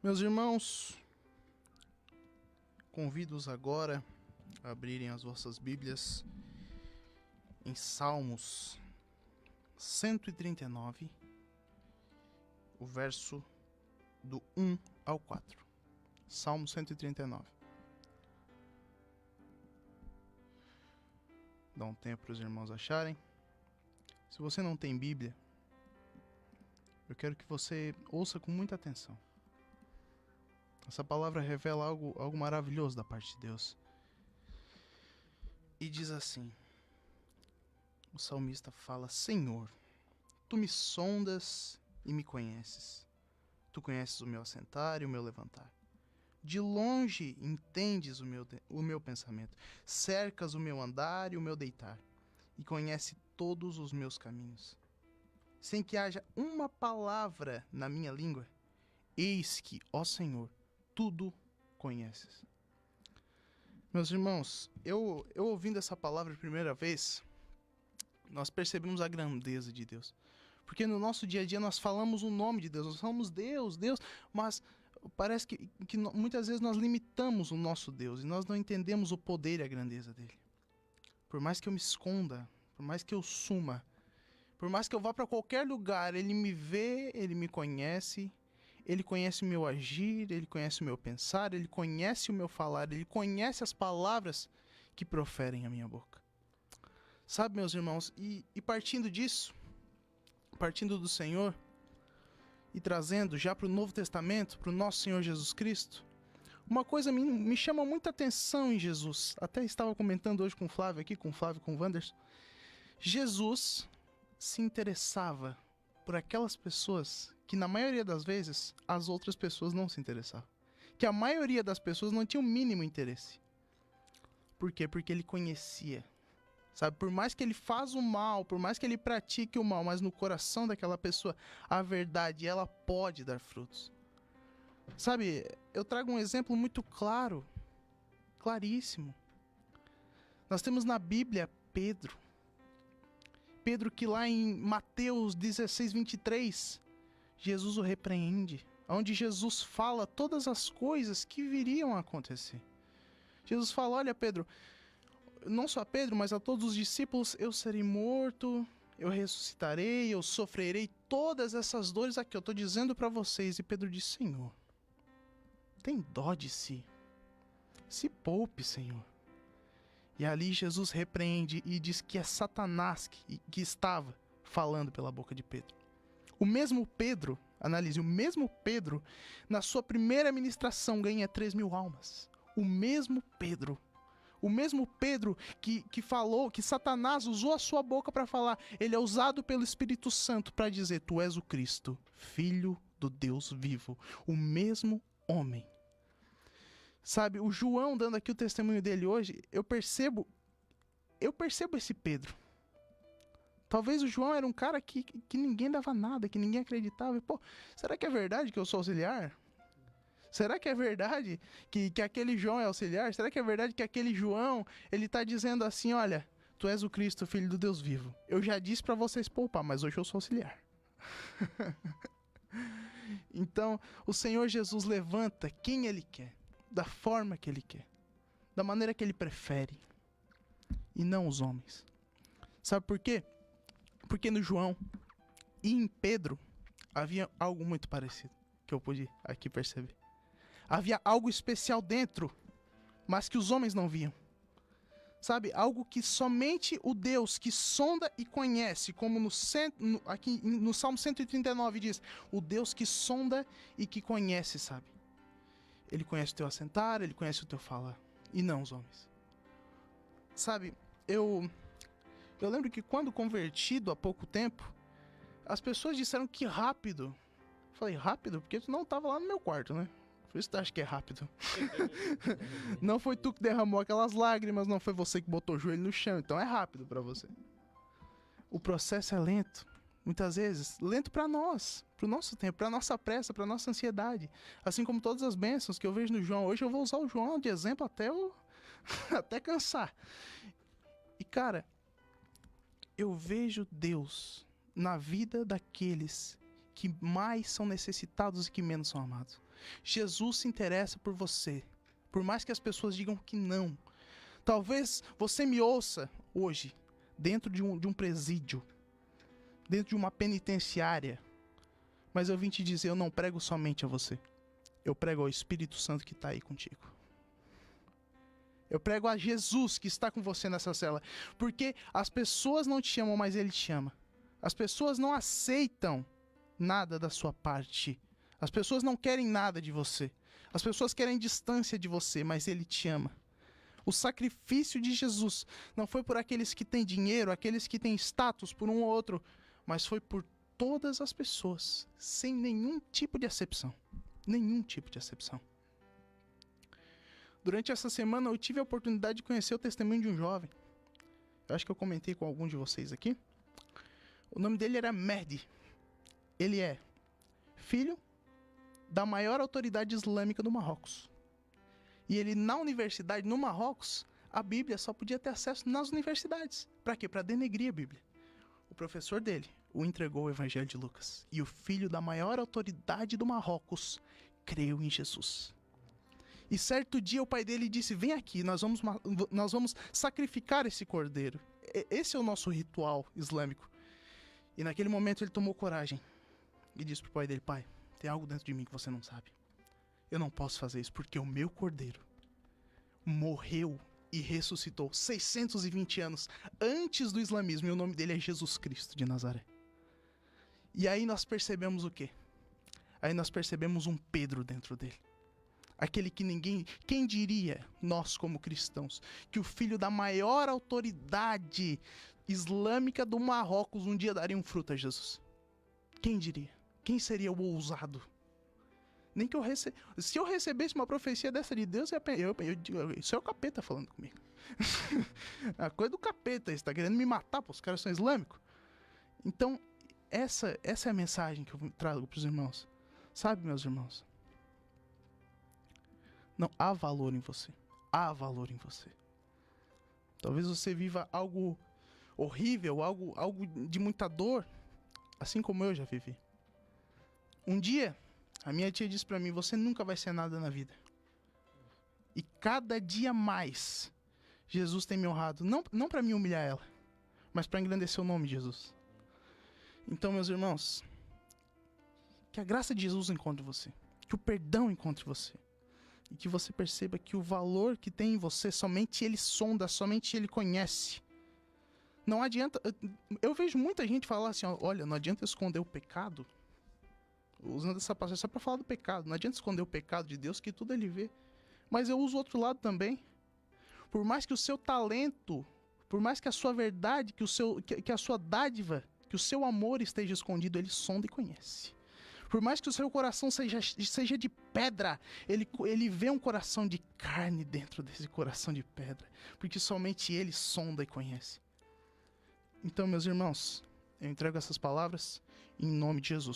Meus irmãos, convido-os agora a abrirem as vossas Bíblias em Salmos 139, o verso do 1 ao 4. Salmo 139. Dá um tempo para os irmãos acharem. Se você não tem Bíblia, eu quero que você ouça com muita atenção. Essa palavra revela algo maravilhoso da parte de Deus. E diz assim: o salmista fala: Senhor, tu me sondas e me conheces. Tu conheces o meu assentar e o meu levantar. De longe entendes o meu pensamento. Cercas o meu andar e o meu deitar. E conhece todos os meus caminhos. Sem que haja uma palavra na minha língua, eis que, ó Senhor, tudo conheces. Meus irmãos, eu ouvindo essa palavra a primeira vez, nós percebemos a grandeza de Deus. Porque no nosso dia a dia nós falamos o nome de Deus, nós falamos Deus, mas parece que muitas vezes nós limitamos o nosso Deus e nós não entendemos o poder e a grandeza dele. Por mais que eu me esconda, por mais que eu suma, por mais que eu vá para qualquer lugar, ele me vê, ele me conhece. Ele conhece o meu agir, ele conhece o meu pensar, ele conhece o meu falar, ele conhece as palavras que proferem a minha boca. Sabe, meus irmãos, e partindo disso, partindo do Senhor, e trazendo já para o Novo Testamento, para o nosso Senhor Jesus Cristo, uma coisa me chama muita atenção em Jesus. Até estava comentando hoje com o Flávio aqui, com o Wanderson. Jesus se interessava por aquelas pessoas que na maioria das vezes as outras pessoas não se interessavam. Que a maioria das pessoas não tinha o mínimo interesse. Por quê? Porque ele conhecia. Sabe, por mais que ele faz o mal, por mais que ele pratique o mal, mas no coração daquela pessoa, a verdade, ela pode dar frutos. Sabe, eu trago um exemplo muito claro, claríssimo. Nós temos na Bíblia Pedro que lá em Mateus 16, 23, Jesus o repreende, onde Jesus fala todas as coisas que viriam a acontecer. Jesus fala: olha, Pedro, não só a Pedro, mas a todos os discípulos, eu serei morto, eu ressuscitarei, eu sofrerei todas essas dores aqui, eu estou dizendo para vocês. E Pedro diz: Senhor, tem dó de si, se poupe, Senhor. E ali Jesus repreende e diz que é Satanás que estava falando pela boca de Pedro. O mesmo Pedro, analise, o mesmo Pedro, na sua primeira ministração ganha 3.000 almas. O mesmo Pedro que falou, que Satanás usou a sua boca para falar, ele é usado pelo Espírito Santo para dizer: tu és o Cristo, Filho do Deus vivo. O mesmo homem. Sabe, o João dando aqui o testemunho dele hoje, eu percebo esse Pedro. Talvez o João era um cara que ninguém dava nada, que ninguém acreditava. E, pô, será que é verdade que eu sou auxiliar? Será que é verdade que aquele João é auxiliar? Será que é verdade que aquele João, ele tá dizendo assim: olha, tu és o Cristo, Filho do Deus vivo. Eu já disse para vocês poupar, mas hoje eu sou auxiliar. Então, o Senhor Jesus levanta quem ele quer, da forma que ele quer, da maneira que ele prefere, e não os homens. Sabe por quê? Porque no João e em Pedro havia algo muito parecido, que eu pude aqui perceber. Havia algo especial dentro, mas que os homens não viam. Sabe, algo que somente o Deus que sonda e conhece, como aqui no Salmo 139 diz, o Deus que sonda e que conhece, sabe? Ele conhece o teu assentar, ele conhece o teu falar, e não os homens. Sabe, eu lembro que quando convertido há pouco tempo, as pessoas disseram que rápido. Eu falei: rápido? Porque tu não estava lá no meu quarto, né? Por isso tu acha que é rápido. Não foi tu que derramou aquelas lágrimas, não foi você que botou o joelho no chão, então é rápido para você. O processo é lento. Muitas vezes, lento para nós, para o nosso tempo, para a nossa pressa, para a nossa ansiedade. Assim como todas as bênçãos que eu vejo no João. Hoje eu vou usar o João de exemplo até cansar. E cara, eu vejo Deus na vida daqueles que mais são necessitados e que menos são amados. Jesus se interessa por você, por mais que as pessoas digam que não. Talvez você me ouça hoje, dentro de um presídio, dentro de uma penitenciária, mas eu vim te dizer, eu não prego somente a você. Eu prego ao Espírito Santo que está aí contigo. Eu prego a Jesus que está com você nessa cela. Porque as pessoas não te chamam, mas Ele te ama. As pessoas não aceitam nada da sua parte. As pessoas não querem nada de você. As pessoas querem distância de você, mas Ele te ama. O sacrifício de Jesus não foi por aqueles que têm dinheiro, aqueles que têm status, por um ou outro, mas foi por todas as pessoas, sem nenhum tipo de acepção. Nenhum tipo de acepção. Durante essa semana eu tive a oportunidade de conhecer o testemunho de um jovem. Eu acho que eu comentei com alguns de vocês aqui. O nome dele era Mehdi. Ele é filho da maior autoridade islâmica do Marrocos. E ele, na universidade, no Marrocos, a Bíblia só podia ter acesso nas universidades. Para quê? Para denegrir a Bíblia. O professor dele o entregou ao Evangelho de Lucas. E o filho da maior autoridade do Marrocos creu em Jesus. E certo dia o pai dele disse, vem aqui, nós vamos sacrificar esse cordeiro. Esse é o nosso ritual islâmico. E naquele momento ele tomou coragem e disse pro pai dele, pai, tem algo dentro de mim que você não sabe. Eu não posso fazer isso porque o meu cordeiro morreu e ressuscitou 620 anos antes do islamismo e o nome dele é Jesus Cristo de Nazaré. E aí nós percebemos o quê? Aí nós percebemos um Pedro dentro dele. Aquele que ninguém... Quem diria, nós como cristãos, que o filho da maior autoridade islâmica do Marrocos um dia daria um fruto a Jesus? Quem diria? Quem seria o ousado? Nem que se eu recebesse uma profecia dessa de Deus, isso é o capeta falando comigo. A coisa do capeta, ele está querendo me matar, pô, os caras são islâmicos. Então, essa é a mensagem que eu trago para os irmãos. Sabe, meus irmãos? Não, há valor em você. Há valor em você. Talvez você viva algo horrível, algo de muita dor, assim como eu já vivi. Um dia, a minha tia disse pra mim, você nunca vai ser nada na vida. E cada dia mais, Jesus tem me honrado. Não para me humilhar ela, mas para engrandecer o nome de Jesus. Então, meus irmãos, que a graça de Jesus encontre você. Que o perdão encontre você. E que você perceba que o valor que tem em você, somente Ele sonda, somente Ele conhece. Não adianta... Eu vejo muita gente falar assim, olha, não adianta esconder o pecado. Usando essa passagem só para falar do pecado. Não adianta esconder o pecado de Deus, que tudo Ele vê. Mas eu uso o outro lado também. Por mais que o seu talento, por mais que a sua verdade, que a sua dádiva, que o seu amor esteja escondido, Ele sonda e conhece. Por mais que o seu coração seja de pedra, ele vê um coração de carne dentro desse coração de pedra. Porque somente Ele sonda e conhece. Então, meus irmãos, eu entrego essas palavras em nome de Jesus.